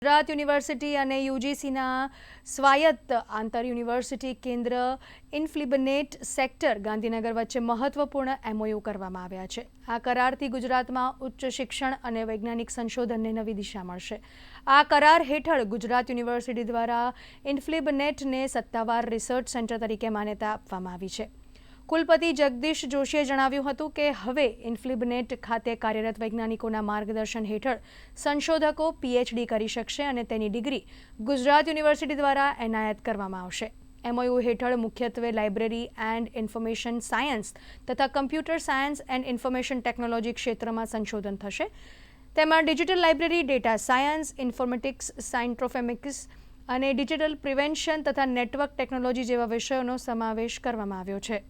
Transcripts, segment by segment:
Gujarat university અને યુજીસીના સ્વાયત્ત આંતર યુનિવર્સિટી કેન્દ્ર ઇન્ફ્લિબનેટ સેક્ટર ગાંધીનગર વચ્ચે મહત્વપૂર્ણ એમઓયુ કરવામાં આવ્યા છે। આ કરારથી ગુજરાતમાં ઉચ્ચ શિક્ષણ અને વૈજ્ઞાનિક સંશોધનને નવી દિશા મળશે। આ કરાર હેઠળ ગુજરાત યુનિવર્સિટી દ્વારા ઇન્ફ્લિબનેટને સત્તાવાર રિસર્ચ સેન્ટર તરીકે માન્યતા આપવામાં આવી છે। કુલપતિ જગદીશ જોશીએ જણાવ્યું હતું કે હવે ઇન્ફ્લિબનેટ ખાતે કાર્યરત વૈજ્ઞાનિકોના માર્ગદર્શન હેઠળ સંશોધકો પીએચડી કરી શકશે અને તેની ડિગ્રી ગુજરાત યુનિવર્સિટી દ્વારા એનાયત કરવામાં આવશે। એમઓયુ હેઠળ મુખ્યત્વે લાઇબ્રેરી એન્ડ ઇન્ફોર્મેશન સાયન્સ તથા computer science and information technology ક્ષેત્રમાં સંશોધન થશે। તેમાં digital library, data science, informatics, સાયન્ટ્રોફેમિક્સ અને ડિજિટલ પ્રિવેન્શન તથા નેટવર્ક ટેકનોલોજી જેવા વિષયોનો સમાવેશ કરવામાં આવ્યો છે।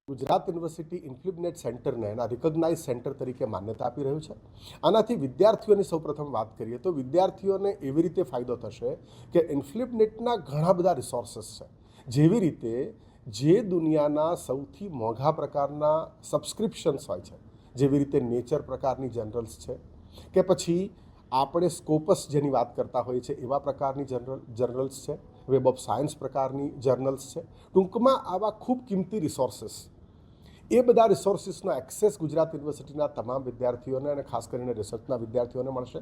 ગુજરાત યુનિવર્સિટી ઇન્ફ્લિબનેટ સેન્ટરને એના રિકોગ્નાઇઝ સેન્ટર તરીકે માન્યતા આપી રહ્યું છે। આનાથી વિદ્યાર્થીઓની સૌપ્રથમ વાત કરીએ તો વિદ્યાર્થીઓને એવી રીતે ફાયદો થશે કે ઇન્ફ્લિબનેટના ઘણા બધા રિસોર્સિસ છે, જેવી રીતે જે દુનિયાના સૌથી મોંઘા પ્રકારના સબસ્ક્રિપ્શન્સ હોય છે, જેવી રીતે નેચર પ્રકારની જર્નલ્સ છે કે પછી આપણે સ્કોપસ જેની વાત કરતા હોઈએ છીએ એવા પ્રકારની જર્નલ્સ છે, વેબ ઓફ સાયન્સ પ્રકારની જર્નલ્સ છે। ટૂંકમાં આવા ખૂબ કિંમતી રિસોર્સિસ, એ બધા રિસોર્સિસનો એક્સેસ ગુજરાત યુનિવર્સિટીના તમામ વિદ્યાર્થીઓને અને ખાસ કરીને રિસર્ચના વિદ્યાર્થીઓને મળશે।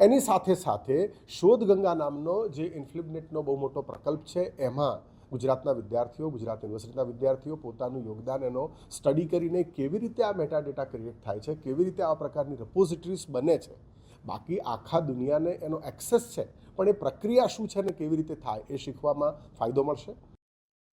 એની સાથે સાથે શોધગંગા નામનો જે ઇન્ફ્લિબનેટનો બહુ મોટો પ્રકલ્પ છે, એમાં ગુજરાતના વિદ્યાર્થીઓ, ગુજરાત યુનિવર્સિટીના વિદ્યાર્થીઓ પોતાનું યોગદાન એનો સ્ટડી કરીને કેવી રીતે આ મેટા ડેટા ક્રિએટ થાય છે, કેવી રીતે આ પ્રકારની રિપોઝિટરીઝ બને છે, બાકી આખા દુનિયાને એનો એક્સેસ છે, પણ એ પ્રક્રિયા શું છે અને કેવી રીતે થાય એ શીખવામાં ફાયદો મળશે।